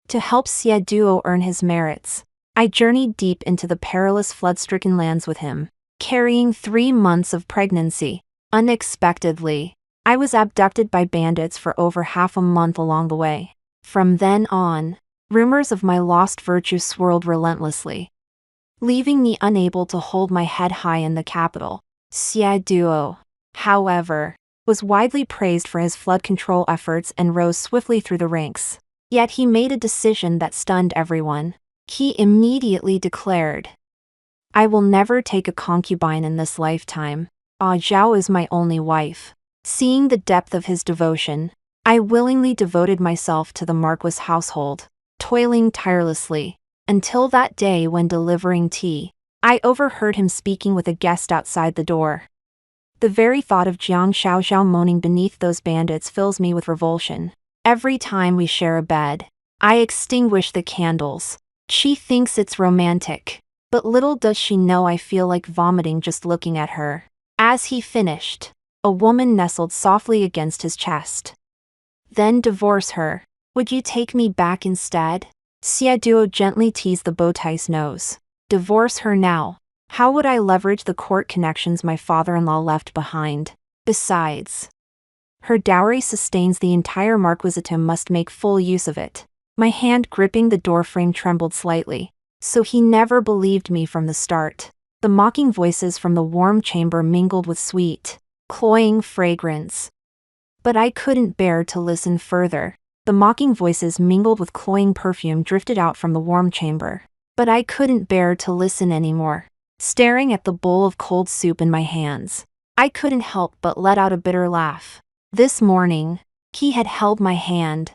To help Xie Duo earn his merits, I journeyed deep into the perilous flood-stricken lands with him, carrying 3 months of pregnancy. Unexpectedly, I was abducted by bandits for over half a month along the way. From then on, rumors of my lost virtue swirled relentlessly, leaving me unable to hold my head high in the capital. Xie Duo, however, was widely praised for his flood control efforts and rose swiftly through the ranks. Yet he made a decision that stunned everyone. He immediately declared, "I will never take a concubine in this lifetime. Zhao is my only wife." Seeing the depth of his devotion, I willingly devoted myself to the Marquis household, toiling tirelessly, until that day when delivering tea, I overheard him speaking with a guest outside the door. The very thought of Jiang Xiaoxiao moaning beneath those bandits fills me with revulsion. Every time we share a bed, I extinguish the candles. She thinks it's romantic, but little does she know I feel like vomiting just looking at her. As he finished, a woman nestled softly against his chest. "Then divorce her. Would you take me back instead?" Xie Duo gently teased the bowtie's nose. "Divorce her now? How would I leverage the court connections my father-in-law left behind? Besides, her dowry sustains the entire marquisate, must make full use of it." My hand gripping the doorframe trembled slightly. So he never believed me from the start. The mocking voices from the warm chamber mingled with sweet, cloying fragrance. But I couldn't bear to listen further. The mocking voices mingled with cloying perfume drifted out from the warm chamber. But I couldn't bear to listen anymore. Staring at the bowl of cold soup in my hands, I couldn't help but let out a bitter laugh. This morning, he had held my hand,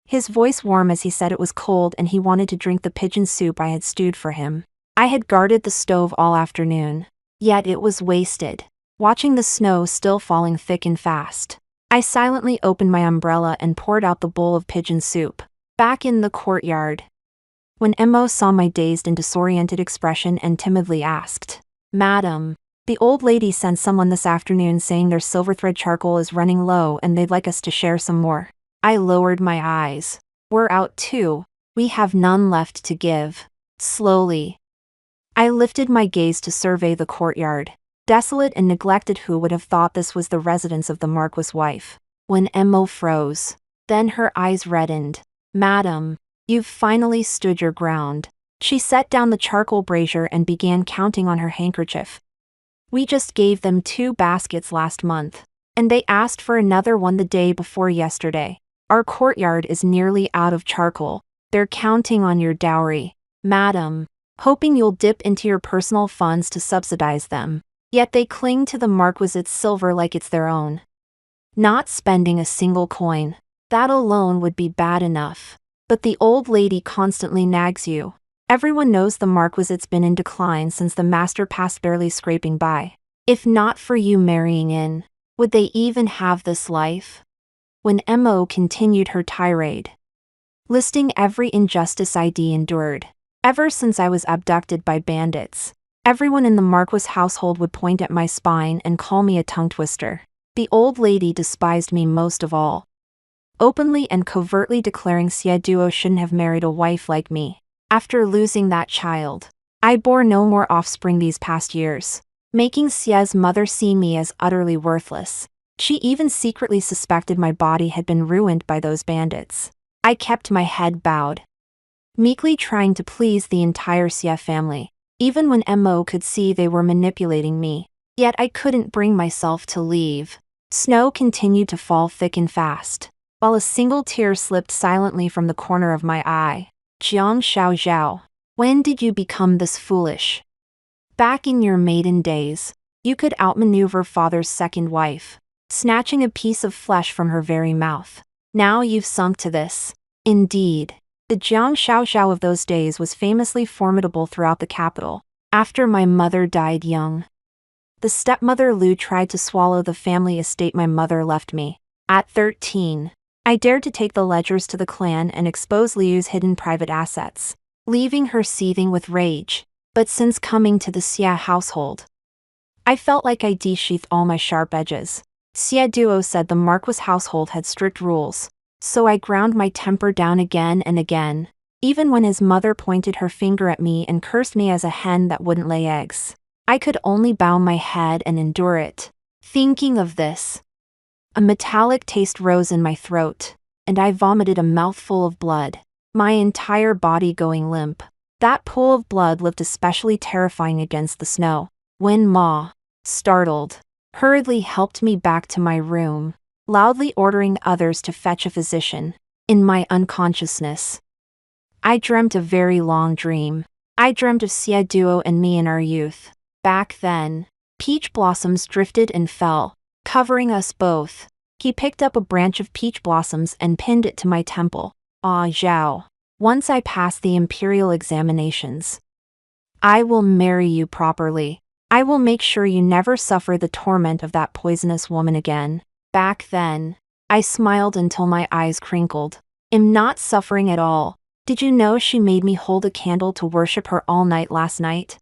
his voice warm as he said it was cold and he wanted to drink the pigeon soup I had stewed for him. I had guarded the stove all afternoon, yet it was wasted. Watching the snow still falling thick and fast, I silently opened my umbrella and poured out the bowl of pigeon soup. Back in the courtyard, when Mo saw my dazed and disoriented expression and timidly asked, "Madam, the old lady sent someone this afternoon saying their silver thread charcoal is running low and they'd like us to share some more." I lowered my eyes. "We're out too. We have none left to give." Slowly, I lifted my gaze to survey the courtyard. Desolate and neglected, who would have thought this was the residence of the Marquis' wife? When Mo froze, then her eyes reddened. "Madam, you've finally stood your ground." She set down the charcoal brazier and began counting on her handkerchief. "We just gave them 2 baskets last month, and they asked for another one the day before yesterday. Our courtyard is nearly out of charcoal. They're counting on your dowry, madam, hoping you'll dip into your personal funds to subsidize them. Yet they cling to the marquisite's silver like it's their own. Not spending a single coin. That alone would be bad enough. But the old lady constantly nags you. Everyone knows the marquisite's been in decline since the master passed, barely scraping by. If not for you marrying in, would they even have this life?" When Mo continued her tirade, listing every injustice I'd endured. Ever since I was abducted by bandits, everyone in the Marquis household would point at my spine and call me a tongue twister. The old lady despised me most of all, openly and covertly declaring Xie Duo shouldn't have married a wife like me. After losing that child, I bore no more offspring these past years, making Xie's mother see me as utterly worthless. She even secretly suspected my body had been ruined by those bandits. I kept my head bowed, meekly trying to please the entire Xie family, even when Mo could see they were manipulating me. Yet I couldn't bring myself to leave. Snow continued to fall thick and fast, while a single tear slipped silently from the corner of my eye. "Jiang Xiaoxiao, when did you become this foolish? Back in your maiden days, you could outmaneuver father's second wife, snatching a piece of flesh from her very mouth. Now you've sunk to this." Indeed, the Jiang Xiaoxiao of those days was famously formidable throughout the capital. After my mother died young, the stepmother Lu tried to swallow the family estate my mother left me. At 13, I dared to take the ledgers to the clan and expose Liu's hidden private assets, leaving her seething with rage. But since coming to the Xie household, I felt like I de-sheathed all my sharp edges. Xie Duo said the Marquis household had strict rules, So I ground my temper down again and again, even when his mother pointed her finger at me and cursed me as a hen that wouldn't lay eggs. I could only bow my head and endure it. Thinking of this, a metallic taste rose in my throat, and I vomited a mouthful of blood, my entire body going limp. That pool of blood looked especially terrifying against the snow. When Ma, startled, hurriedly helped me back to my room, loudly ordering others to fetch a physician. In my unconsciousness, I dreamt a very long dream. I dreamt of Xie Duo and me in our youth. Back then, peach blossoms drifted and fell, covering us both. He picked up a branch of peach blossoms and pinned it to my temple. Ah, Zhao. Once I pass the imperial examinations, I will marry you properly. I will make sure you never suffer the torment of that poisonous woman again. Back then, I smiled until my eyes crinkled. Am not suffering at all. Did you know she made me hold a candle to worship her all night last night?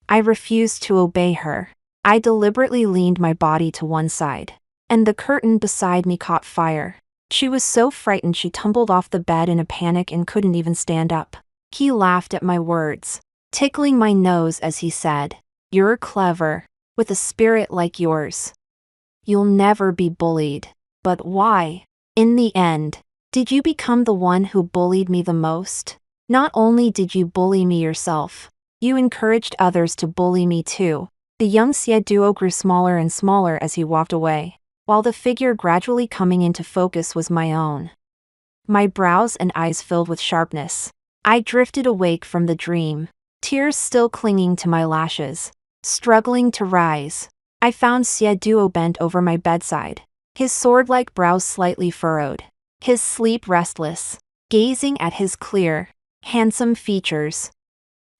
I refused to obey her. I deliberately leaned my body to one side, and the curtain beside me caught fire. She was so frightened she tumbled off the bed in a panic and couldn't even stand up. He laughed at my words, tickling my nose as he said, "You're clever. With a spirit like yours, you'll never be bullied." But why? In the end, did you become the one who bullied me the most? Not only did you bully me yourself, you encouraged others to bully me too. The young Xie Duo grew smaller and smaller as he walked away, while the figure gradually coming into focus was my own. My brows and eyes filled with sharpness. I drifted awake from the dream, tears still clinging to my lashes. Struggling to rise, I found Xie Duo bent over my bedside, his sword-like brows slightly furrowed, his sleep restless, gazing at his clear, handsome features.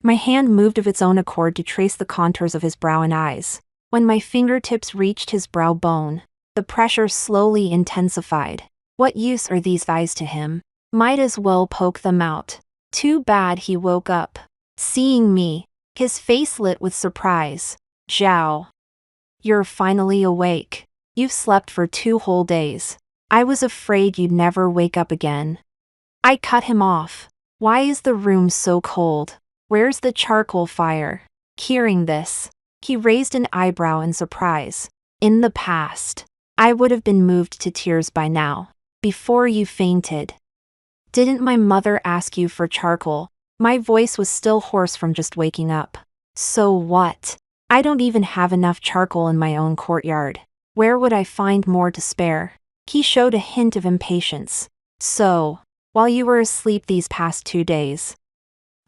My hand moved of its own accord to trace the contours of his brow and eyes. When my fingertips reached his brow bone, the pressure slowly intensified. What use are these eyes to him? Might as well poke them out. Too bad he woke up, seeing me, his face lit with surprise. "Zhao, you're finally awake. You've slept for 2 whole days. I was afraid you'd never wake up again." I cut him off. "Why is the room so cold? Where's the charcoal fire?" Hearing this, he raised an eyebrow in surprise. "In the past, I would have been moved to tears by now, before you fainted. Didn't my mother ask you for charcoal?" My voice was still hoarse from just waking up. "So what? I don't even have enough charcoal in my own courtyard. Where would I find more to spare?" He showed a hint of impatience. "So, while you were asleep these past 2 days,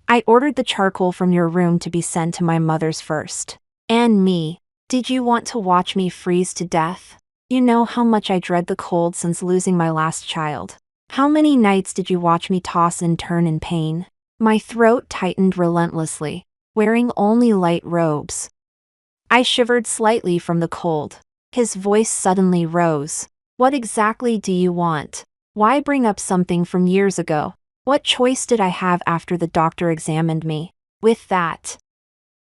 I ordered the charcoal from your room to be sent to my mother's first. And me. Did you want to watch me freeze to death? You know how much I dread the cold since losing my last child. How many nights did you watch me toss and turn in pain?" My throat tightened relentlessly, wearing only light robes. I shivered slightly from the cold. His voice suddenly rose. "What exactly do you want? Why bring up something from years ago? What choice did I have after the doctor examined me?" With that,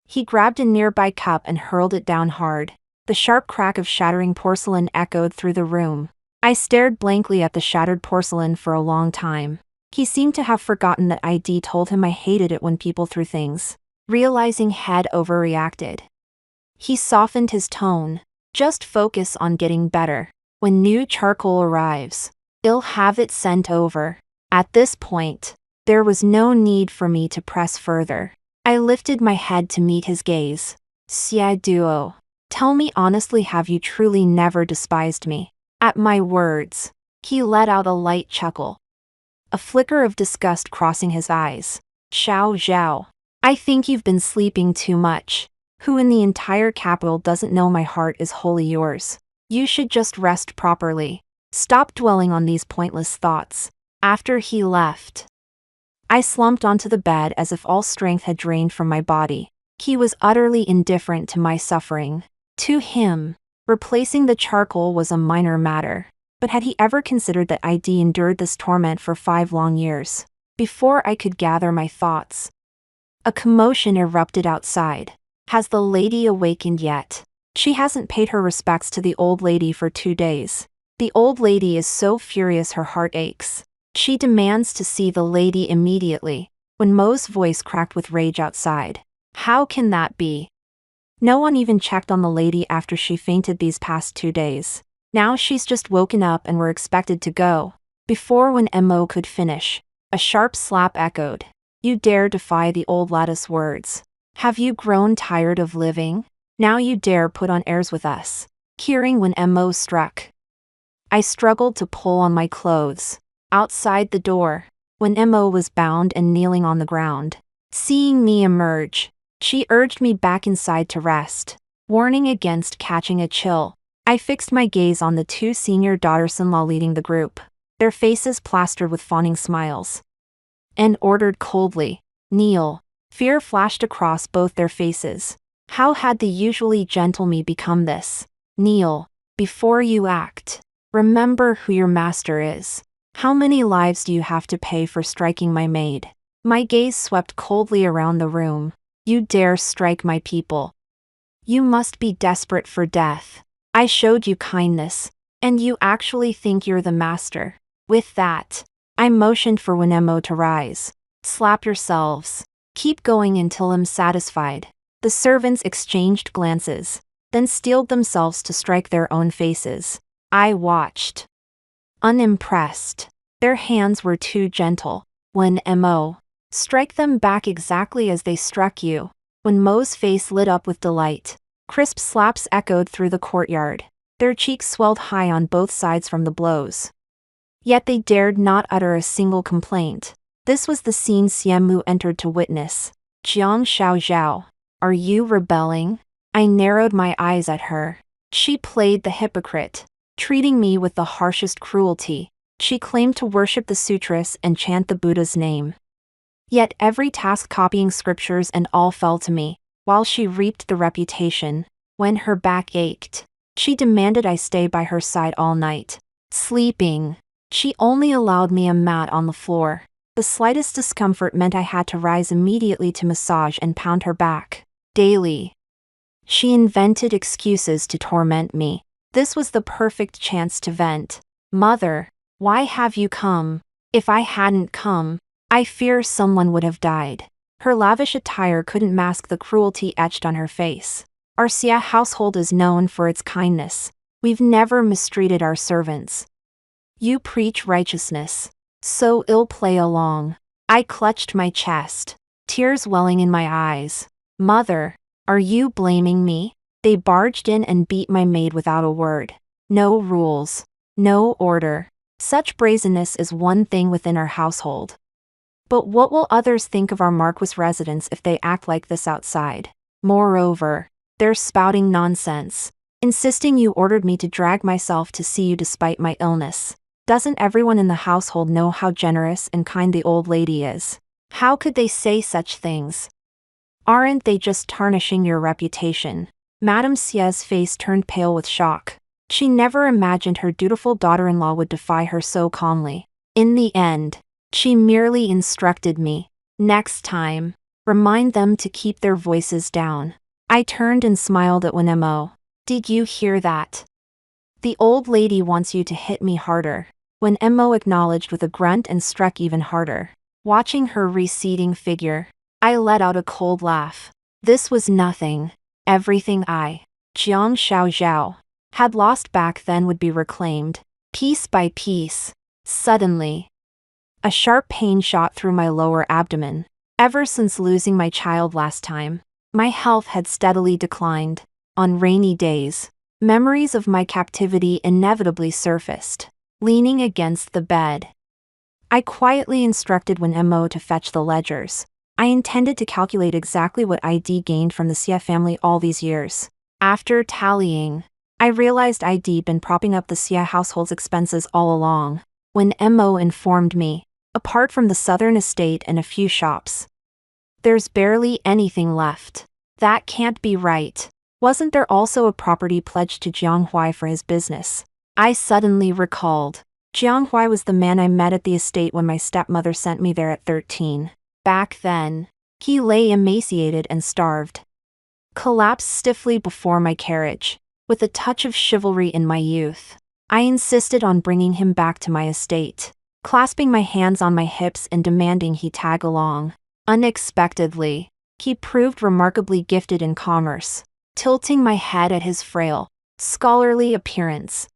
he grabbed a nearby cup and hurled it down hard. The sharp crack of shattering porcelain echoed through the room. I stared blankly at the shattered porcelain for a long time. He seemed to have forgotten that ID told him I hated it when people threw things. Realizing he'd overreacted, he softened his tone. "Just focus on getting better. When new charcoal arrives, I'll have it sent over." At this point, there was no need for me to press further. I lifted my head to meet his gaze. "Xie Duo, tell me honestly, have you truly never despised me?" At my words, he let out a light chuckle, a flicker of disgust crossing his eyes. "Xiao Zhao, I think you've been sleeping too much. Who in the entire capital doesn't know my heart is wholly yours? You should just rest properly. Stop dwelling on these pointless thoughts." After he left, I slumped onto the bed as if all strength had drained from my body. He was utterly indifferent to my suffering. To him, replacing the charcoal was a minor matter. But had he ever considered that ID endured this torment for 5 long years? Before I could gather my thoughts, a commotion erupted outside. "Has the lady awakened yet? She hasn't paid her respects to the old lady for 2 days." The old lady is so furious her heart aches. She demands to see the lady immediately. When Mo's voice cracked with rage outside. How can that be? No one even checked on the lady after she fainted these past 2 days. Now she's just woken up and we're expected to go. Before when Mo could finish, a sharp slap echoed. You dare defy the old lattice words. Have you grown tired of living? Now you dare put on airs with us. Hearing when Mo struck. I struggled to pull on my clothes. Outside the door, when Mo was bound and kneeling on the ground. Seeing me emerge, she urged me back inside to rest, warning against catching a chill. I fixed my gaze on the 2 senior daughters-in-law leading the group, their faces plastered with fawning smiles. And ordered coldly, "Kneel." Fear flashed across both their faces. How had the usually gentle me become this? Kneel. Before you act. Remember who your master is. How many lives do you have to pay for striking my maid? My gaze swept coldly around the room. You dare strike my people. You must be desperate for death. I showed you kindness, and you actually think you're the master. With that, I motioned for Winemo to rise. Slap yourselves. Keep going until I'm satisfied. The servants exchanged glances, then steeled themselves to strike their own faces. I watched. Unimpressed. Their hands were too gentle. When Mo, strike them back exactly as they struck you. When Mo's face lit up with delight, crisp slaps echoed through the courtyard. Their cheeks swelled high on both sides from the blows. Yet they dared not utter a single complaint. This was the scene Xiemu entered to witness. Jiang Xiaozhao, are you rebelling? I narrowed my eyes at her. She played the hypocrite, treating me with the harshest cruelty. She claimed to worship the sutras and chant the Buddha's name. Yet every task copying scriptures and all fell to me, while she reaped the reputation. When her back ached, she demanded I stay by her side all night. Sleeping. She only allowed me a mat on the floor. The slightest discomfort meant I had to rise immediately to massage and pound her back. Daily. She invented excuses to torment me. This was the perfect chance to vent. Mother, why have you come? If I hadn't come, I fear someone would have died. Her lavish attire couldn't mask the cruelty etched on her face. Our Xie household is known for its kindness. We've never mistreated our servants. You preach righteousness. So ill play along. I clutched my chest, tears welling in my eyes. Mother, are you blaming me? They barged in and beat my maid without a word. No rules. No order. Such brazenness is one thing within our household. But what will others think of our Marquis residents if they act like this outside? Moreover, they're spouting nonsense, insisting you ordered me to drag myself to see you despite my illness. Doesn't everyone in the household know how generous and kind the old lady is? How could they say such things? Aren't they just tarnishing your reputation? Madame Xie's face turned pale with shock. She never imagined her dutiful daughter-in-law would defy her so calmly. In the end, she merely instructed me. Next time, remind them to keep their voices down. I turned and smiled at Winemo. Did you hear that? The old lady wants you to hit me harder. When Mo acknowledged with a grunt and struck even harder. Watching her receding figure, I let out a cold laugh. This was nothing. Everything I, Jiang Xiaozhao, had lost back then would be reclaimed, piece by piece. Suddenly, a sharp pain shot through my lower abdomen. Ever since losing my child last time, my health had steadily declined. On rainy days, memories of my captivity inevitably surfaced. Leaning against the bed, I quietly instructed Mo to fetch the ledgers. I intended to calculate exactly what ID gained from the Xie family all these years. After tallying, I realized I'd been propping up the Xie household's expenses all along. When Mo informed me, apart from the southern estate and a few shops, there's barely anything left. That can't be right. Wasn't there also a property pledged to Jianghuai for his business? I suddenly recalled. Jianghuai was the man I met at the estate when my stepmother sent me there at 13. Back then, he lay emaciated and starved. Collapsed stiffly before my carriage, with a touch of chivalry in my youth. I insisted on bringing him back to my estate, clasping my hands on my hips and demanding he tag along. Unexpectedly, he proved remarkably gifted in commerce, tilting my head at his frail, scholarly appearance.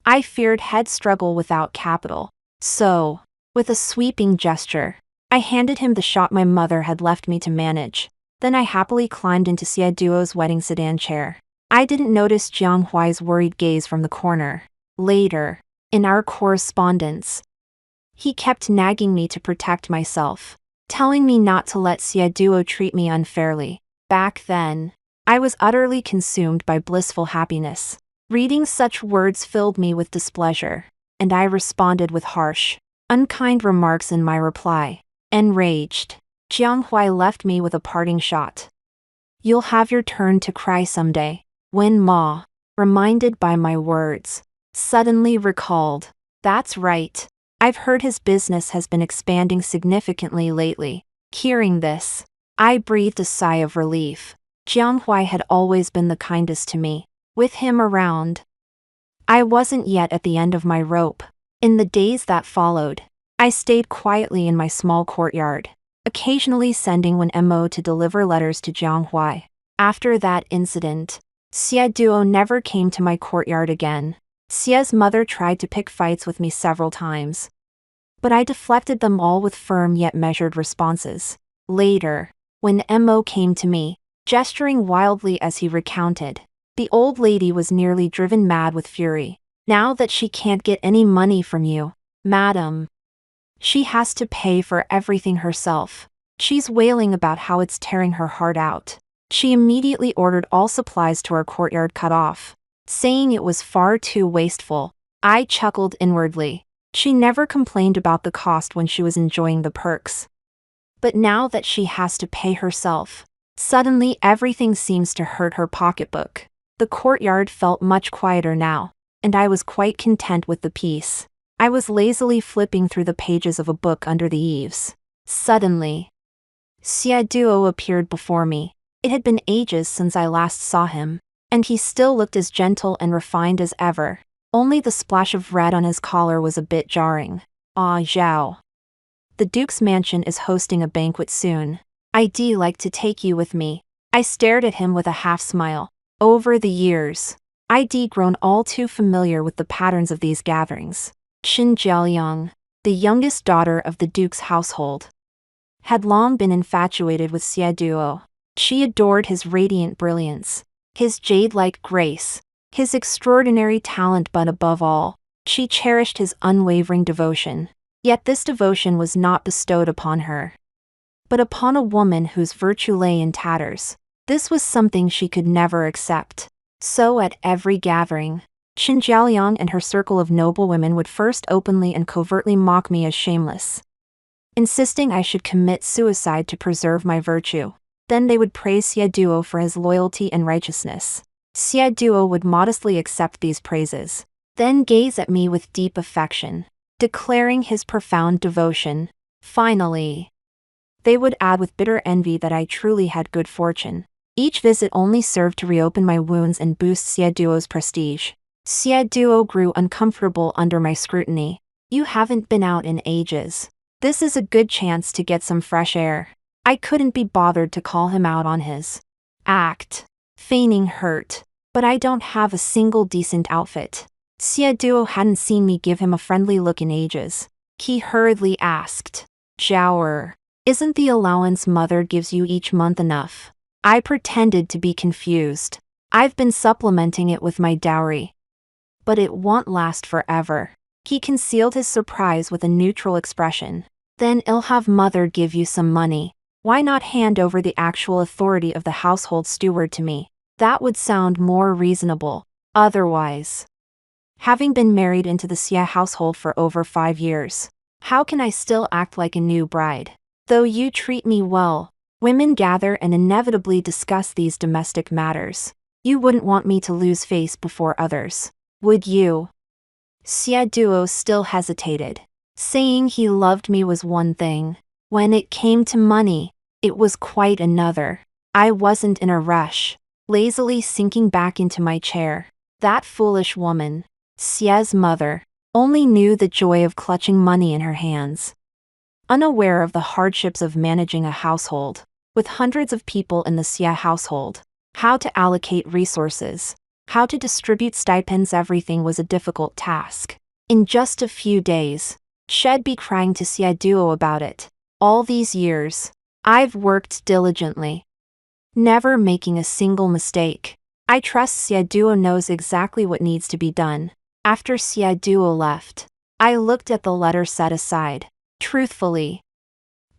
I feared he'd struggle without capital, so, with a sweeping gesture, I handed him the shop my mother had left me to manage. Then I happily climbed into Xie Duo's wedding sedan chair. I didn't notice Jiang Huai's worried gaze from the corner. Later, in our correspondence, he kept nagging me to protect myself, telling me not to let Xie Duo treat me unfairly. Back then, I was utterly consumed by blissful happiness. Reading such words filled me with displeasure, and I responded with harsh, unkind remarks in my reply. Enraged, Jiang Huai left me with a parting shot. "You'll have your turn to cry someday." When Ma, reminded by my words, suddenly recalled, "That's right. I've heard his business has been expanding significantly lately." Hearing this, I breathed a sigh of relief. Jiang Huai had always been the kindest to me. With him around, I wasn't yet at the end of my rope. In the days that followed, I stayed quietly in my small courtyard, occasionally sending one Mo to deliver letters to Jiang Huai. After that incident, Xie Duo never came to my courtyard again. Xie's mother tried to pick fights with me several times, but I deflected them all with firm yet measured responses. Later, when Mo came to me, gesturing wildly as he recounted, the old lady was nearly driven mad with fury. "Now that she can't get any money from you, madam, she has to pay for everything herself. She's wailing about how it's tearing her heart out." She immediately ordered all supplies to our courtyard cut off, saying it was far too wasteful. I chuckled inwardly. She never complained about the cost when she was enjoying the perks. But now that she has to pay herself, suddenly everything seems to hurt her pocketbook. The courtyard felt much quieter now, and I was quite content with the peace. I was lazily flipping through the pages of a book under the eaves. Suddenly, Xie Duo appeared before me. It had been ages since I last saw him, and he still looked as gentle and refined as ever. Only the splash of red on his collar was a bit jarring. "Ah, Zhao. The Duke's mansion is hosting a banquet soon. I'd like to take you with me." I stared at him with a half-smile. Over the years, I'd grown all too familiar with the patterns of these gatherings. Qin Jiaoliang, the youngest daughter of the Duke's household, had long been infatuated with Xie Duo. She adored his radiant brilliance, his jade-like grace, his extraordinary talent, but above all, she cherished his unwavering devotion. Yet this devotion was not bestowed upon her, but upon a woman whose virtue lay in tatters. This was something she could never accept. So at every gathering, Qin Jiaoliang and her circle of noble women would first openly and covertly mock me as shameless, insisting I should commit suicide to preserve my virtue. Then they would praise Xie Duo for his loyalty and righteousness. Xie Duo would modestly accept these praises, then gaze at me with deep affection, declaring his profound devotion. Finally, they would add with bitter envy that I truly had good fortune. Each visit only served to reopen my wounds and boost Xie Duo's prestige. Xie Duo grew uncomfortable under my scrutiny. "You haven't been out in ages. This is a good chance to get some fresh air." I couldn't be bothered to call him out on his act, feigning hurt. "But I don't have a single decent outfit." Xie Duo hadn't seen me give him a friendly look in ages. He hurriedly asked, "Zhao, isn't the allowance mother gives you each month enough?" I pretended to be confused. "I've been supplementing it with my dowry, but it won't last forever." He concealed his surprise with a neutral expression. "Then I'll have mother give you some money. Why not hand over the actual authority of the household steward to me? That would sound more reasonable. Otherwise, having been married into the Xie household for over 5 years, how can I still act like a new bride? Though you treat me well, women gather and inevitably discuss these domestic matters. You wouldn't want me to lose face before others, would you?" Xie Duo still hesitated. Saying he loved me was one thing. When it came to money, it was quite another. I wasn't in a rush, lazily sinking back into my chair. "That foolish woman," Xie's mother, only knew the joy of clutching money in her hands. Unaware of the hardships of managing a household, with hundreds of people in the Xie household, how to allocate resources, how to distribute stipends, everything was a difficult task. In just a few days, she'd be crying to Xie Duo about it. All these years, I've worked diligently, never making a single mistake. I trust Xie Duo knows exactly what needs to be done. After Xie Duo left, I looked at the letter set aside. Truthfully,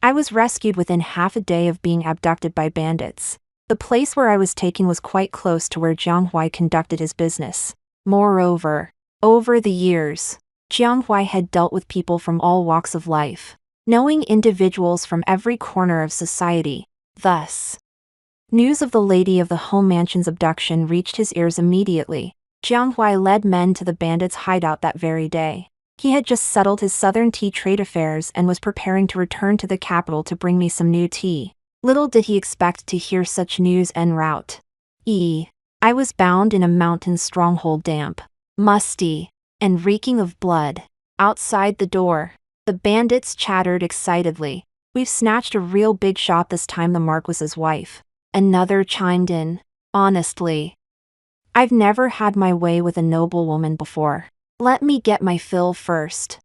I was rescued within half a day of being abducted by bandits. The place where I was taken was quite close to where Jiang Huai conducted his business. Moreover, over the years, Jiang Huai had dealt with people from all walks of life, knowing individuals from every corner of society. Thus, news of the lady of the home mansion's abduction reached his ears immediately. Jiang Huai led men to the bandits' hideout that very day. He had just settled his southern tea trade affairs and was preparing to return to the capital to bring me some new tea. Little did he expect to hear such news en route. I was bound in a mountain stronghold, damp, musty, and reeking of blood. Outside the door, the bandits chattered excitedly. We've snatched a real big shot this time, the Marquis's wife. Another chimed in. Honestly, I've never had my way with a noblewoman before. Let me get my fill first.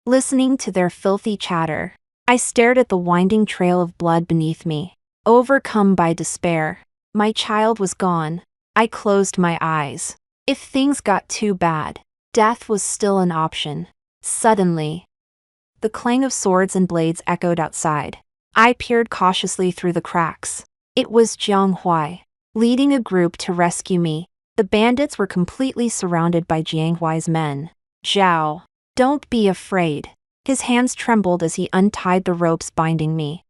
Listening to their filthy chatter, I stared at the winding trail of blood beneath me. Overcome by despair, my child was gone. I closed my eyes. If things got too bad, death was still an option. Suddenly, the clang of swords and blades echoed outside. I peered cautiously through the cracks. It was Jiang Huai, leading a group to rescue me. The bandits were completely surrounded by Jiang Huai's men. Zhao, don't be afraid. His hands trembled as he untied the ropes binding me,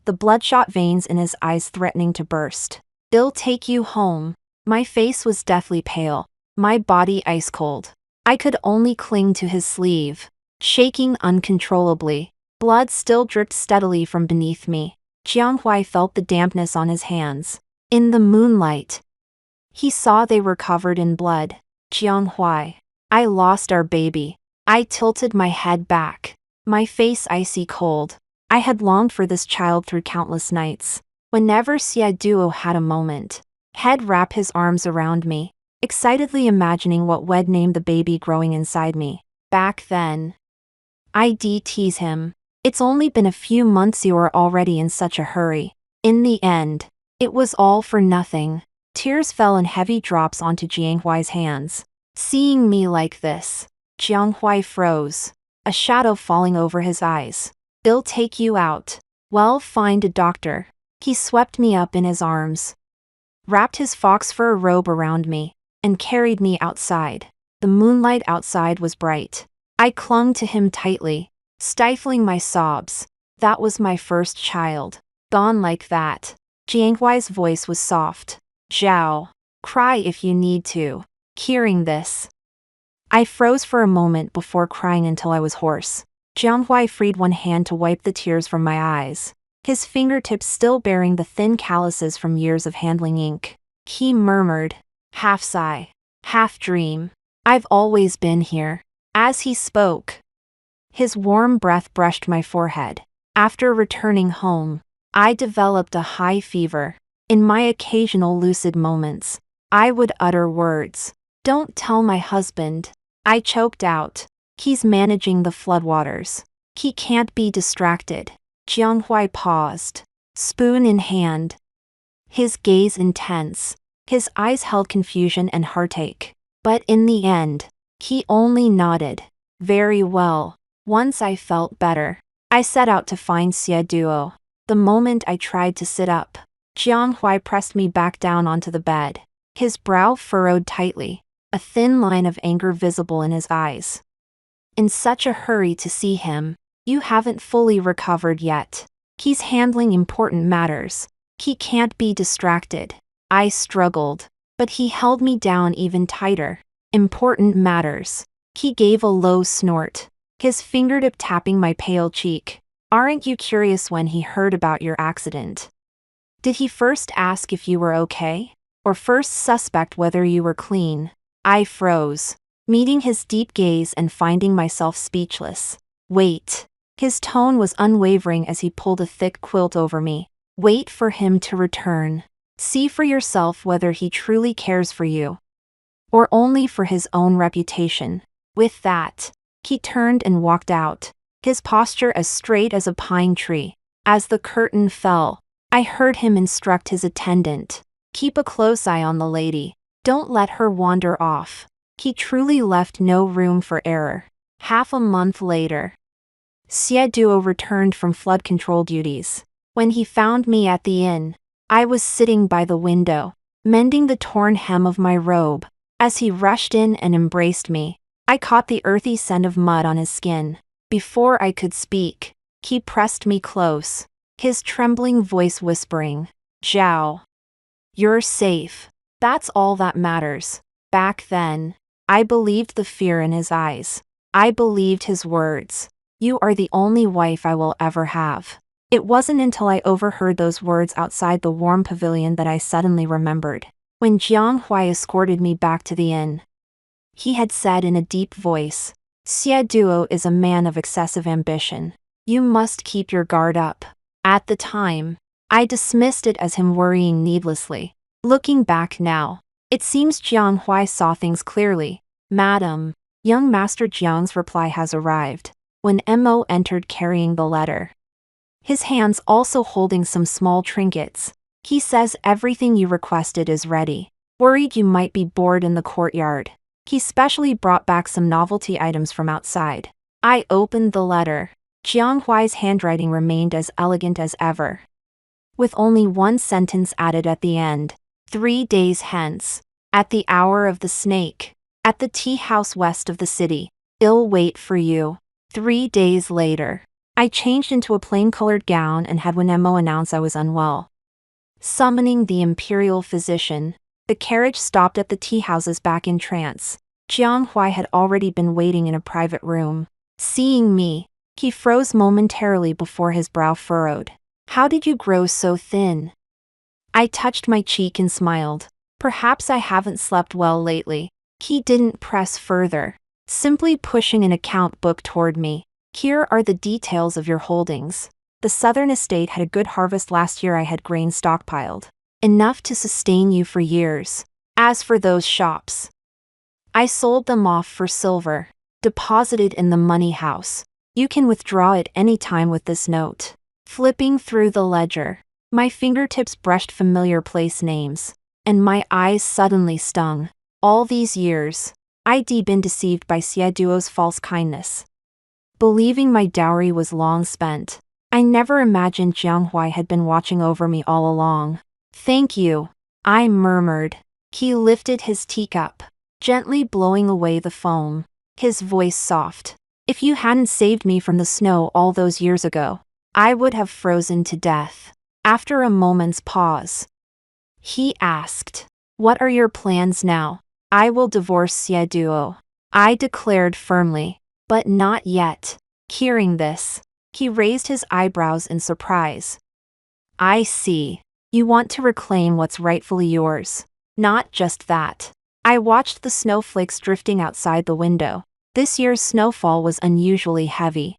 the bloodshot veins in his eyes threatening to burst. They'll take you home. My face was deathly pale, my body ice cold. I could only cling to his sleeve, shaking uncontrollably. Blood still dripped steadily from beneath me. Jiang Huai felt the dampness on his hands. In the moonlight, he saw they were covered in blood. Jiang Huai, I lost our baby. I tilted my head back, my face icy cold. I had longed for this child through countless nights. Whenever Xie Duo had a moment, he'd wrap his arms around me, excitedly imagining what would name the baby growing inside me. Back then, I'd tease him. It's only been a few months, you are already in such a hurry. In the end, it was all for nothing. Tears fell in heavy drops onto Jiang Huai's hands. Seeing me like this, Jiang Huai froze, a shadow falling over his eyes. They'll take you out. Well, find a doctor. He swept me up in his arms, wrapped his fox fur robe around me, and carried me outside. The moonlight outside was bright. I clung to him tightly, stifling my sobs. That was my first child, gone like that. Jiang Huai's voice was soft. Zhao, cry if you need to. Hearing this, I froze for a moment before crying until I was hoarse. Jiang Huai freed one hand to wipe the tears from my eyes, his fingertips still bearing the thin calluses from years of handling ink. He murmured, half sigh, half dream, I've always been here. As he spoke, his warm breath brushed my forehead. After returning home, I developed a high fever. In my occasional lucid moments, I would utter words. Don't tell my husband. I choked out. He's managing the floodwaters. He can't be distracted. Jiang Huai paused, spoon in hand, his gaze intense. His eyes held confusion and heartache. But in the end, he only nodded. Very well. Once I felt better, I set out to find Xie Duo. The moment I tried to sit up, Jiang Huai pressed me back down onto the bed, his brow furrowed tightly, a thin line of anger visible in his eyes. In such a hurry to see him, you haven't fully recovered yet. He's handling important matters. He can't be distracted. I struggled, but he held me down even tighter. Important matters. He gave a low snort, his fingertip tapping my pale cheek. Aren't you curious when he heard about your accident? Did he first ask if you were okay? Or first suspect whether you were clean? I froze. meeting his deep gaze and finding myself speechless. Wait. His tone was unwavering as he pulled a thick quilt over me. Wait for him to return. See for yourself whether he truly cares for you, or only for his own reputation. With that, he turned and walked out, his posture as straight as a pine tree. As the curtain fell, I heard him instruct his attendant, "Keep a close eye on the lady. Don't let her wander off." He truly left no room for error. Half a month later, Xie Duo returned from flood control duties. When he found me at the inn, I was sitting by the window, mending the torn hem of my robe. As he rushed in and embraced me, I caught the earthy scent of mud on his skin. Before I could speak, he pressed me close, his trembling voice whispering, "Zhao, you're safe. That's all that matters." Back then, I believed the fear in his eyes. I believed his words. "You are the only wife I will ever have." It wasn't until I overheard those words outside the warm pavilion that I suddenly remembered. When Jiang Huai escorted me back to the inn, he had said in a deep voice, "Xie Duo is a man of excessive ambition. You must keep your guard up." At the time, I dismissed it as him worrying needlessly. Looking back now, it seems Jiang Huai saw things clearly. "Madam, young Master Jiang's reply has arrived." When Mo entered carrying the letter, his hands also holding some small trinkets, he says everything you requested is ready. Worried you might be bored in the courtyard, he specially brought back some novelty items from outside. I opened the letter. Jiang Huai's handwriting remained as elegant as ever, with only one sentence added at the end. 3 days hence, at the hour of the snake, at the tea house west of the city, I'll wait for you. 3 days later, I changed into a plain-colored gown and had Mo announce I was unwell. Summoning the imperial physician, the carriage stopped at the tea house's back in trance. Jiang Huai had already been waiting in a private room. Seeing me, he froze momentarily before his brow furrowed. "How did you grow so thin?" I touched my cheek and smiled. "Perhaps I haven't slept well lately." He didn't press further, simply pushing an account book toward me. "Here are the details of your holdings. The southern estate had a good harvest last year. I had grain stockpiled, enough to sustain you for years. As for those shops, I sold them off for silver, deposited in the money house. You can withdraw at any time with this note." Flipping through the ledger, my fingertips brushed familiar place names, and my eyes suddenly stung. All these years, I'd been deceived by Xie Duo's false kindness, believing my dowry was long spent. I never imagined Jiang Huai had been watching over me all along. "Thank you," I murmured. He lifted his teacup, gently blowing away the foam, his voice soft. "If you hadn't saved me from the snow all those years ago, I would have frozen to death." After a moment's pause, he asked, "What are your plans now?" "I will divorce Xie Duo," I declared firmly. "But not yet." Hearing this, he raised his eyebrows in surprise. "I see. You want to reclaim what's rightfully yours." "Not just that." I watched the snowflakes drifting outside the window. This year's snowfall was unusually heavy,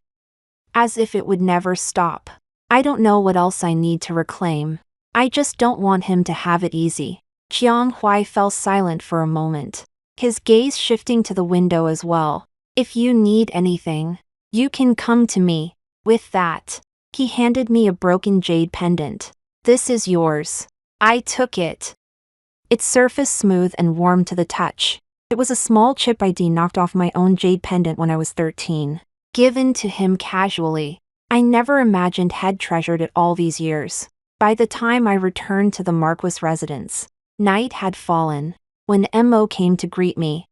as if it would never stop. "I don't know what else I need to reclaim. I just don't want him to have it easy." Jiang Huai fell silent for a moment, his gaze shifting to the window as well. "If you need anything, you can come to me." With that, he handed me a broken jade pendant. "This is yours." I took it. Its surface smooth and warm to the touch. It was a small chip I'd knocked off my own jade pendant when I was 13. Given to him casually. I never imagined had treasured it all these years. By the time I returned to the Marquis residence, night had fallen. When Mo came to greet me,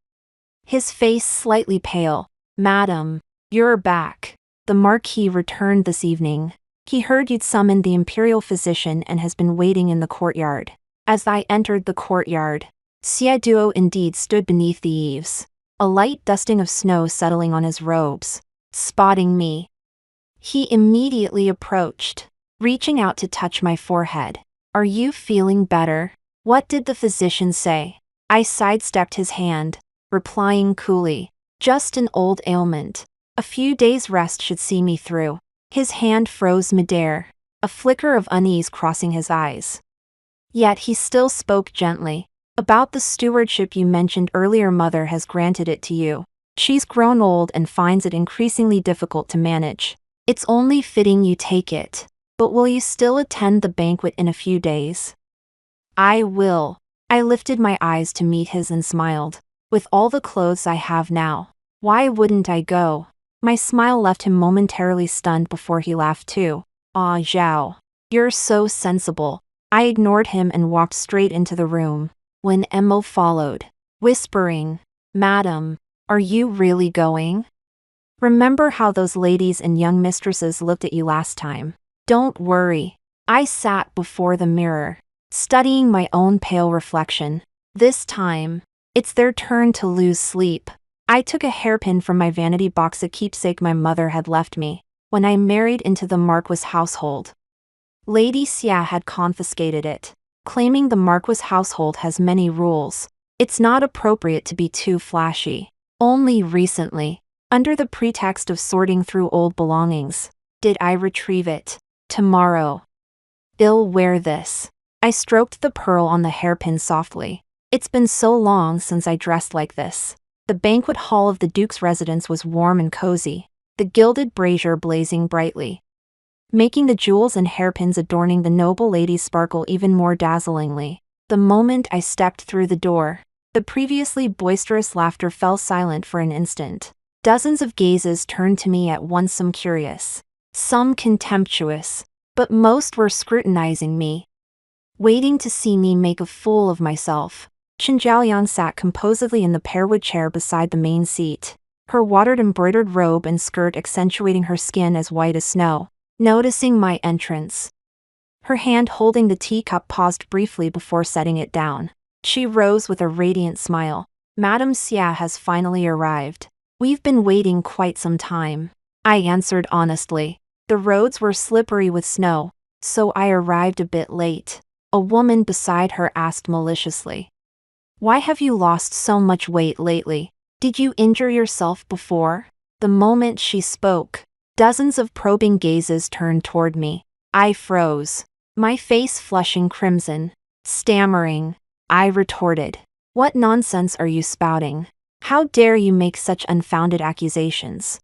his face slightly pale. "Madam, you're back. The Marquis returned this evening. He heard you'd summoned the imperial physician and has been waiting in the courtyard." As I entered the courtyard, Xie Duo indeed stood beneath the eaves, a light dusting of snow settling on his robes. Spotting me, he immediately approached, reaching out to touch my forehead. "Are you feeling better? What did the physician say?" I sidestepped his hand, replying coolly. Just an old ailment. A few days' rest should see me through. His hand froze midair, a flicker of unease crossing his eyes. Yet he still spoke gently. About the stewardship you mentioned earlier, Mother has granted it to you. She's grown old and finds it increasingly difficult to manage. It's only fitting you take it. But will you still attend the banquet in a few days? I will. I lifted my eyes to meet his and smiled. With all the clothes I have now, why wouldn't I go? My smile left him momentarily stunned before he laughed too. Ah, Zhao. You're so sensible. I ignored him and walked straight into the room. When Emo followed, whispering, Madam, are you really going? Remember how those ladies and young mistresses looked at you last time? Don't worry. I sat before the mirror, studying my own pale reflection. This time, it's their turn to lose sleep. I took a hairpin from my vanity box, a keepsake my mother had left me when I married into the Marquis household. Lady Xie had confiscated it, claiming the Marquis household has many rules. It's not appropriate to be too flashy. Only recently, under the pretext of sorting through old belongings, did I retrieve it. Tomorrow, I'll wear this. I stroked the pearl on the hairpin softly. It's been so long since I dressed like this. The banquet hall of the Duke's residence was warm and cozy, the gilded brazier blazing brightly, making the jewels and hairpins adorning the noble ladies sparkle even more dazzlingly. The moment I stepped through the door, the previously boisterous laughter fell silent for an instant. Dozens of gazes turned to me at once, some curious, some contemptuous, but most were scrutinizing me, waiting to see me make a fool of myself. Chen Jiaoyang sat composedly in the pearwood chair beside the main seat, her watered embroidered robe and skirt accentuating her skin as white as snow. Noticing my entrance, her hand holding the teacup paused briefly before setting it down. She rose with a radiant smile. Madame Xie has finally arrived. We've been waiting quite some time. I answered honestly. The roads were slippery with snow, so I arrived a bit late. A woman beside her asked maliciously. Why have you lost so much weight lately? Did you injure yourself before? The moment she spoke, dozens of probing gazes turned toward me. I froze, my face flushing crimson. Stammering, I retorted. What nonsense are you spouting? How dare you make such unfounded accusations?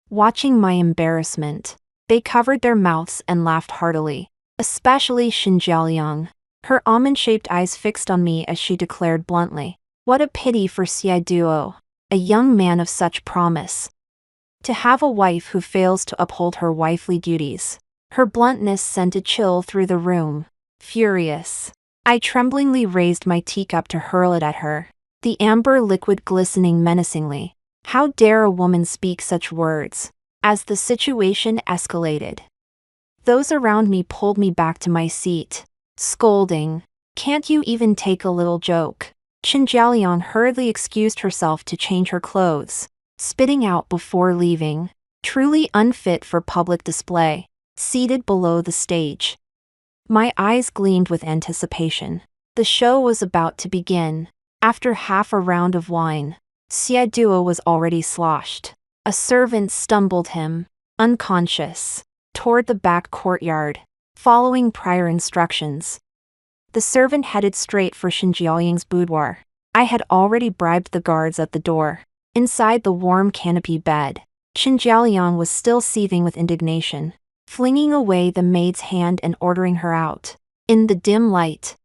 Watching my embarrassment, they covered their mouths and laughed heartily, especially Xin Jiaoyang. Her almond-shaped eyes fixed on me as she declared bluntly, what a pity for Xie Duo, a young man of such promise, to have a wife who fails to uphold her wifely duties. Her bluntness sent a chill through the room. Furious, I tremblingly raised my teacup to hurl it at her, the amber liquid glistening menacingly. How dare a woman speak such words? As the situation escalated, those around me pulled me back to my seat, scolding, can't you even take a little joke? Chen Jiaoyang hurriedly excused herself to change her clothes, spitting out before leaving, truly unfit for public display. Seated below the stage, my eyes gleamed with anticipation. The show was about to begin. After half a round of wine, Xie Duo was already sloshed. A servant stumbled him, unconscious, toward the back courtyard, following prior instructions. The servant headed straight for Xin Jiaoyang's boudoir. I had already bribed the guards at the door. Inside the warm canopy bed, Xin Jiaoyang was still seething with indignation, flinging away the maid's hand and ordering her out. In the dim light,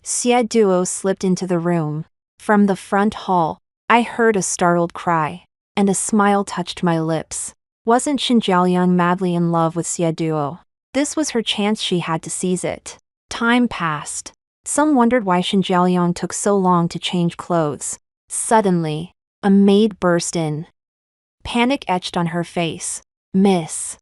Xie Duo slipped into the room. From the front hall, I heard a startled cry, and a smile touched my lips. Wasn't Xin Jiaoyang madly in love with Xie Duo? This was her chance, she had to seize it. Time passed. Some wondered why Xin Jiaoyang took so long to change clothes. Suddenly, a maid burst in. Panic etched on her face. Miss,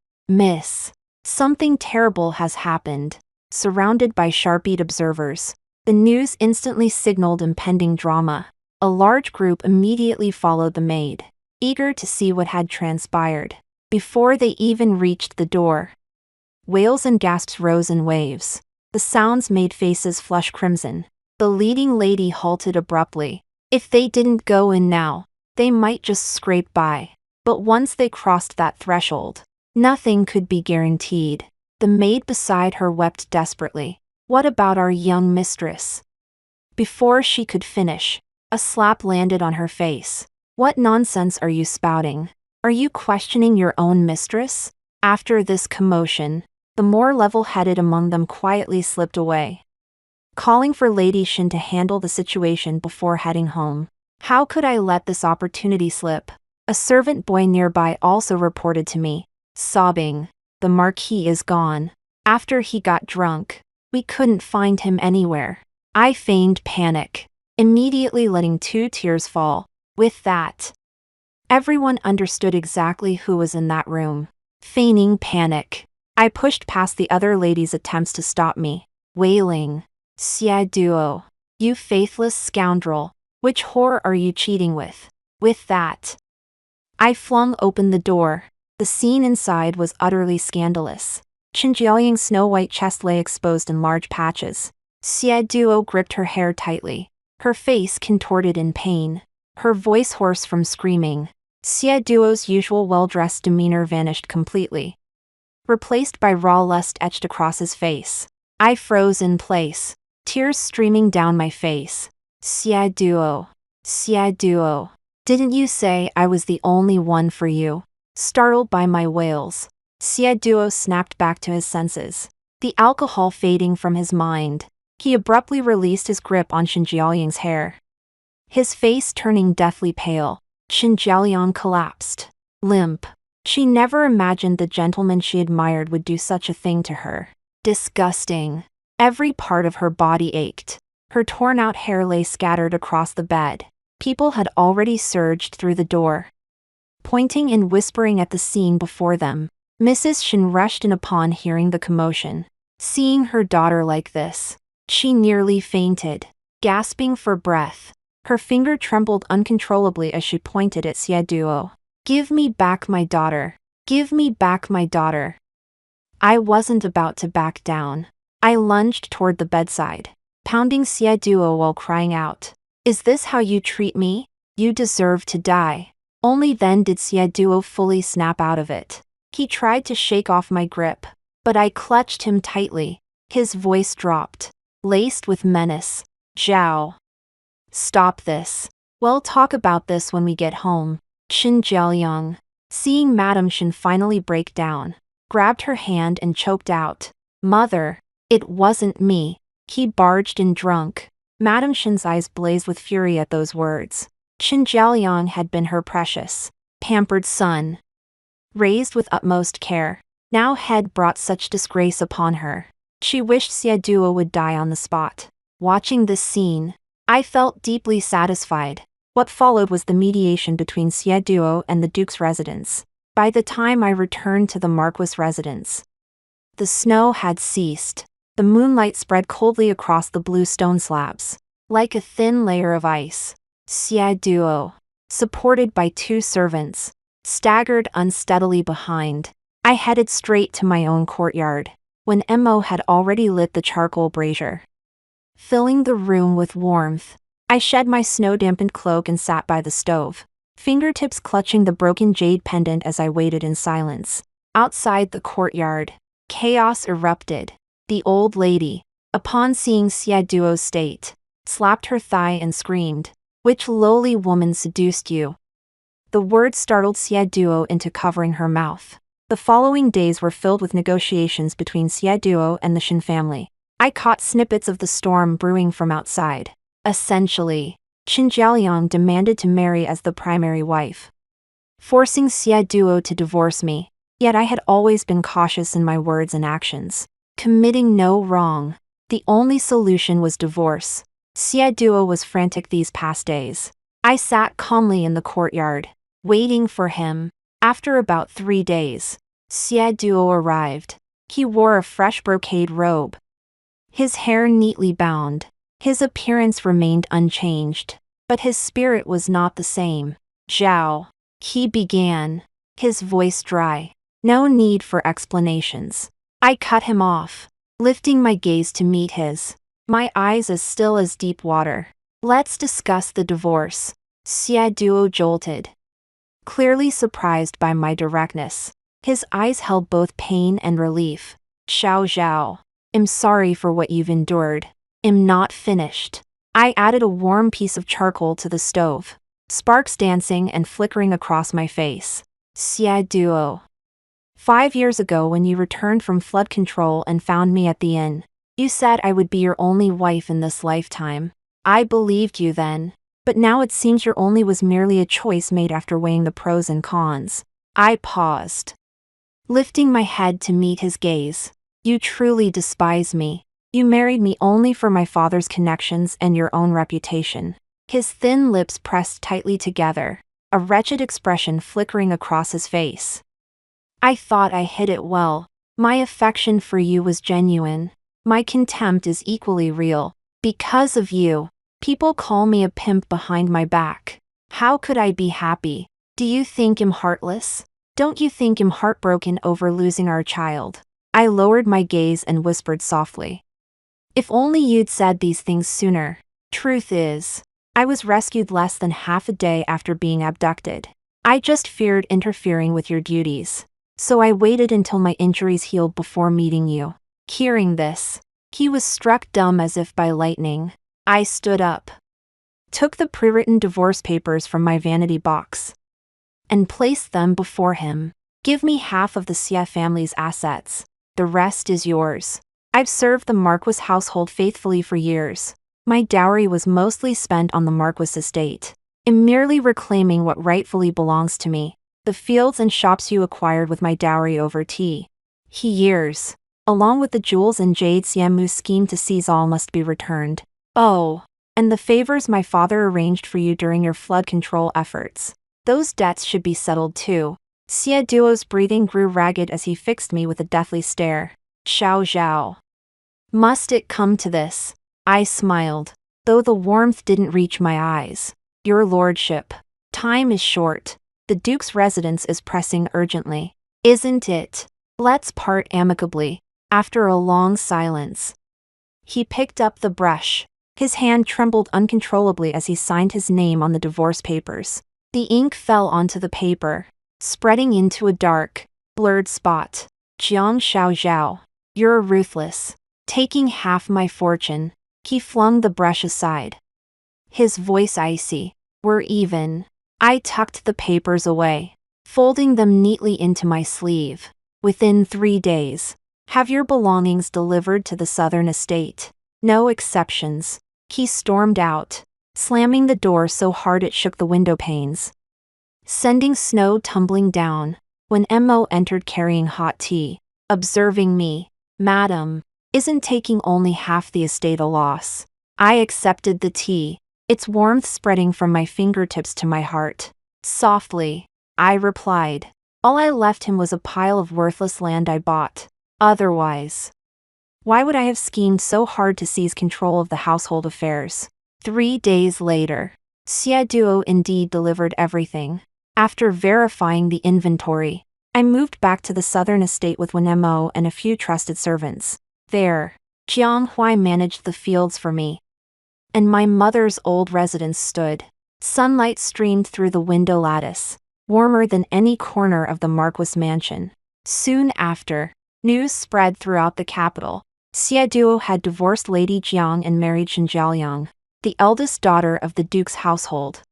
something terrible has happened. Surrounded by sharp-eyed observers, the news instantly signaled impending drama. A large group immediately followed the maid, eager to see what had transpired. Before they even reached the door, wails and gasps rose in waves. The sounds made faces flush crimson. The leading lady halted abruptly, If they didn't go in now, they might just scrape by. But once they crossed that threshold, nothing could be guaranteed. The maid beside her wept desperately. What about our young mistress? Before she could finish, a slap landed on her face. What nonsense are you spouting? Are you questioning your own mistress? After this commotion, the more level-headed among them quietly slipped away, calling for Lady Shin to handle the situation before heading home. How could I let this opportunity slip? A servant boy nearby also reported to me, sobbing, "The Marquis is gone. After he got drunk, we couldn't find him anywhere." I feigned panic, immediately letting 2 tears fall. With that, everyone understood exactly who was in that room. Feigning panic, I pushed past the other ladies' attempts to stop me, wailing, "Xie Duo, you faithless scoundrel, which whore are you cheating with?" With that, I flung open the door. The scene inside was utterly scandalous. Qin Jiaoying's snow-white chest lay exposed in large patches. Xie Duo gripped her hair tightly, her face contorted in pain, her voice hoarse from screaming. Xie Duo's usual well-dressed demeanor vanished completely, replaced by raw lust etched across his face. I froze in place, tears streaming down my face. "Xie Duo, Xie Duo, didn't you say I was the only one for you?" Startled by my wails, Xie Duo snapped back to his senses, the alcohol fading from his mind. He abruptly released his grip on Qin Jiaoying's hair. His face turning deathly pale, Qin Jiaoying collapsed, limp. She never imagined the gentleman she admired would do such a thing to her. Disgusting. Every part of her body ached. Her torn-out hair lay scattered across the bed. People had already surged through the door, pointing and whispering at the scene before them. Mrs. Shin rushed in upon hearing the commotion. Seeing her daughter like this, she nearly fainted, gasping for breath. Her finger trembled uncontrollably as she pointed at Xie Duo. "Give me back my daughter. Give me back my daughter." I wasn't about to back down. I lunged toward the bedside, pounding Xie Duo while crying out, "Is this how you treat me? You deserve to die." Only then did Xie Duo fully snap out of it. He tried to shake off my grip, but I clutched him tightly. His voice dropped, laced with menace. "Zhao, stop this. We'll talk about this when we get home." Qin Jiaoying, seeing Madame Shin finally break down, grabbed her hand and choked out, "Mother, it wasn't me. He barged in drunk." Madame Shin's eyes blazed with fury at those words. Qin Jiaoying had been her precious, pampered son, raised with utmost care, now had brought such disgrace upon her. She wished Xie Duo would die on the spot. Watching this scene, I felt deeply satisfied. What followed was the mediation between Xie Duo and the Duke's residence. By the time I returned to the Marquis' residence, the snow had ceased. The moonlight spread coldly across the blue stone slabs, like a thin layer of ice. Xie Duo, supported by 2 servants, staggered unsteadily behind. I headed straight to my own courtyard, when Mo had already lit the charcoal brazier, filling the room with warmth. I shed my snow-dampened cloak and sat by the stove, fingertips clutching the broken jade pendant as I waited in silence. Outside the courtyard, chaos erupted. The old lady, upon seeing Xie Duo's state, slapped her thigh and screamed, "Which lowly woman seduced you?" The word startled Xie Duo into covering her mouth. The following days were filled with negotiations between Xie Duo and the Shin family. I caught snippets of the storm brewing from outside. Essentially, Qin Jiaoying demanded to marry as the primary wife, forcing Xie Duo to divorce me. Yet I had always been cautious in my words and actions, committing no wrong. The only solution was divorce. Xie Duo was frantic these past days. I sat calmly in the courtyard, waiting for him. After about 3 days, Xie Duo arrived. He wore a fresh brocade robe, his hair neatly bound. His appearance remained unchanged, but his spirit was not the same. "Zhao," he began, his voice dry. No need for explanations. I cut him off, lifting my gaze to meet his, my eyes as still as deep water. Let's discuss the divorce. Xie Duo jolted, clearly surprised by my directness. His eyes held both pain and relief. Xiao Zhao. I'm sorry for what you've endured. I'm not finished. I added a warm piece of charcoal to the stove, sparks dancing and flickering across my face. Xie Duo. 5 years ago when you returned from flood control and found me at the inn, you said I would be your only wife in this lifetime. I believed you then, but now it seems your only was merely a choice made after weighing the pros and cons. I paused, lifting my head to meet his gaze. You truly despise me. You married me only for my father's connections and your own reputation. His thin lips pressed tightly together, a wretched expression flickering across his face. I thought I hid it well. My affection for you was genuine. My contempt is equally real. Because of you, people call me a pimp behind my back. How could I be happy? Do you think I'm heartless? Don't you think I'm heartbroken over losing our child? I lowered my gaze and whispered softly. If only you'd said these things sooner. Truth is, I was rescued less than half a day after being abducted. I just feared interfering with your duties. So I waited until my injuries healed before meeting you. Hearing this, he was struck dumb as if by lightning. I stood up, took the pre-written divorce papers from my vanity box, and placed them before him. Give me half of the Xie family's assets. The rest is yours. I've served the Marquis household faithfully for years. My dowry was mostly spent on the Marquis estate. I'm merely reclaiming what rightfully belongs to me. The fields and shops you acquired with my dowry over years, along with the jewels and jade Siamu scheme to seize all must be returned. Oh, and the favors my father arranged for you during your flood control efforts. Those debts should be settled too. Xie Duo's breathing grew ragged as he fixed me with a deathly stare. Xiao Zhao. Must it come to this? I smiled, though the warmth didn't reach my eyes. Your lordship. Time is short. The Duke's residence is pressing urgently. Isn't it? Let's part amicably. After a long silence, he picked up the brush. His hand trembled uncontrollably as he signed his name on the divorce papers. The ink fell onto the paper, spreading into a dark, blurred spot. Jiang Xiao Zhao, you're ruthless. Taking half my fortune. He flung the brush aside, his voice icy. We're even. I tucked the papers away, folding them neatly into my sleeve. Within 3 days, have your belongings delivered to the southern estate. No exceptions. He stormed out, slamming the door so hard it shook the window panes, sending snow tumbling down. When Mo entered carrying hot tea, observing me, Madam, isn't taking only half the estate a loss? I accepted the tea, its warmth spreading from my fingertips to my heart. Softly, I replied. All I left him was a pile of worthless land I bought. Otherwise, why would I have schemed so hard to seize control of the household affairs? 3 days later, Xie Duo indeed delivered everything. After verifying the inventory, I moved back to the southern estate with Mo and a few trusted servants. There, Jiang Huai managed the fields for me, and my mother's old residence stood. Sunlight streamed through the window lattice, warmer than any corner of the Marquis mansion. Soon after, news spread throughout the capital. Xie Duo had divorced Lady Jiang and married Xinjialiang, the eldest daughter of the Duke's household,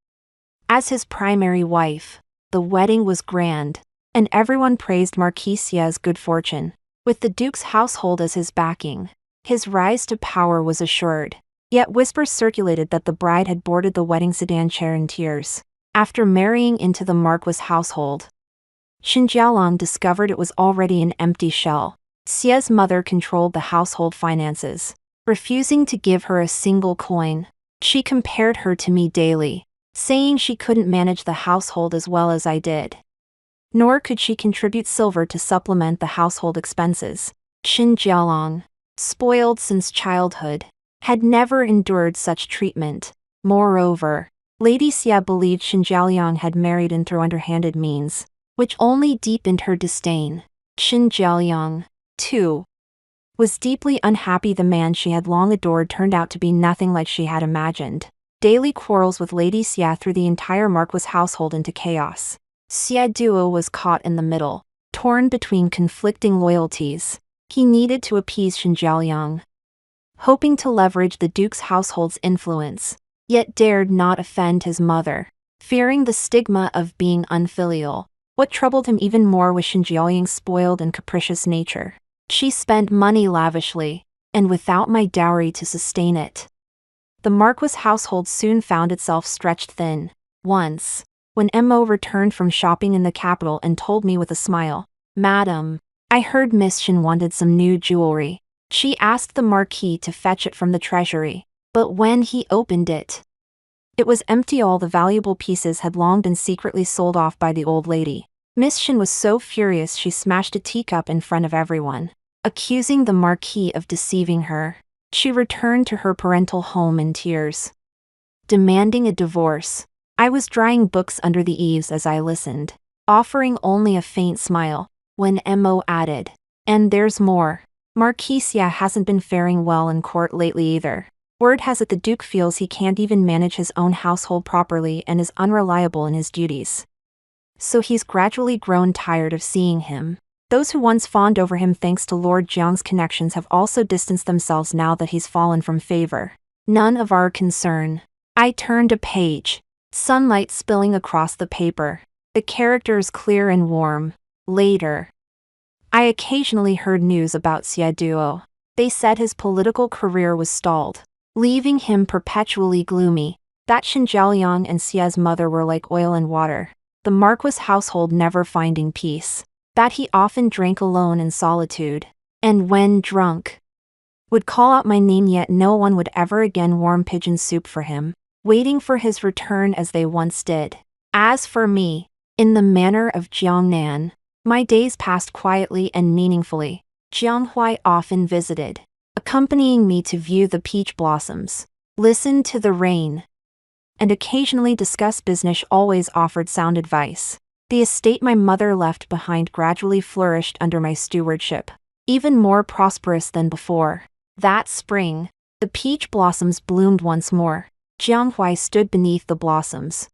as his primary wife. The wedding was grand, and everyone praised Marquis Xie's good fortune. With the Duke's household as his backing, his rise to power was assured. Yet whispers circulated that the bride had boarded the wedding sedan chair in tears. After marrying into the Marquis household, Xinjialiang discovered it was already an empty shell. Xie's mother controlled the household finances, refusing to give her a single coin. She compared her to me daily, saying she couldn't manage the household as well as I did, nor could she contribute silver to supplement the household expenses. Xinjialiang, spoiled since childhood, had never endured such treatment. Moreover, Lady Xie believed Xinjialiang had married in through underhanded means, which only deepened her disdain. Xinjialiang, too, was deeply unhappy the man she had long adored turned out to be nothing like she had imagined. Daily quarrels with Lady Xie threw the entire Marquis household into chaos. Xie Duo was caught in the middle, torn between conflicting loyalties. He needed to appease Xinjiang, hoping to leverage the duke's household's influence, yet dared not offend his mother, fearing the stigma of being unfilial. What troubled him even more was Xinjiang's spoiled and capricious nature. She spent money lavishly, and without my dowry to sustain it. The Marquis household soon found itself stretched thin. Once, when Mo returned from shopping in the capital and told me with a smile, "Madam, I heard Miss Xin wanted some new jewelry." She asked the Marquis to fetch it from the treasury, but when he opened it, it was empty. All the valuable pieces had long been secretly sold off by the old lady. Miss Xin was so furious she smashed a teacup in front of everyone, accusing the Marquis of deceiving her. She returned to her parental home in tears, demanding a divorce. I was drying books under the eaves as I listened, offering only a faint smile, when Mo added, "And there's more. Marquis Xie hasn't been faring well in court lately either. Word has it the Duke feels he can't even manage his own household properly and is unreliable in his duties. So he's gradually grown tired of seeing him. Those who once fawned over him thanks to Lord Jiang's connections have also distanced themselves now that he's fallen from favor. None of our concern." I turned a page, sunlight spilling across the paper, the characters clear and warm. Later, I occasionally heard news about Xie Duo. They said his political career was stalled, leaving him perpetually gloomy. That Xinjiang and Xie's mother were like oil and water, the Marquis household never finding peace. That he often drank alone in solitude, and when drunk, would call out my name, yet no one would ever again warm pigeon soup for him, waiting for his return as they once did. As for me, in the manner of Jiangnan, my days passed quietly and meaningfully. Jianghuai often visited, accompanying me to view the peach blossoms, listen to the rain, and occasionally discuss business. Always offered sound advice. The estate my mother left behind gradually flourished under my stewardship, even more prosperous than before. That spring, the peach blossoms bloomed once more. Jianghuai stood beneath the blossoms,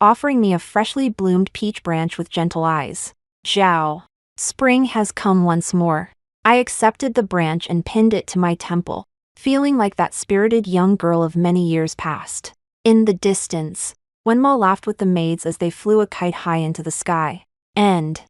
offering me a freshly bloomed peach branch with gentle eyes. "Zhao, spring has come once more." I accepted the branch and pinned it to my temple, feeling like that spirited young girl of many years past. In the distance, Wenmo laughed with the maids as they flew a kite high into the sky, and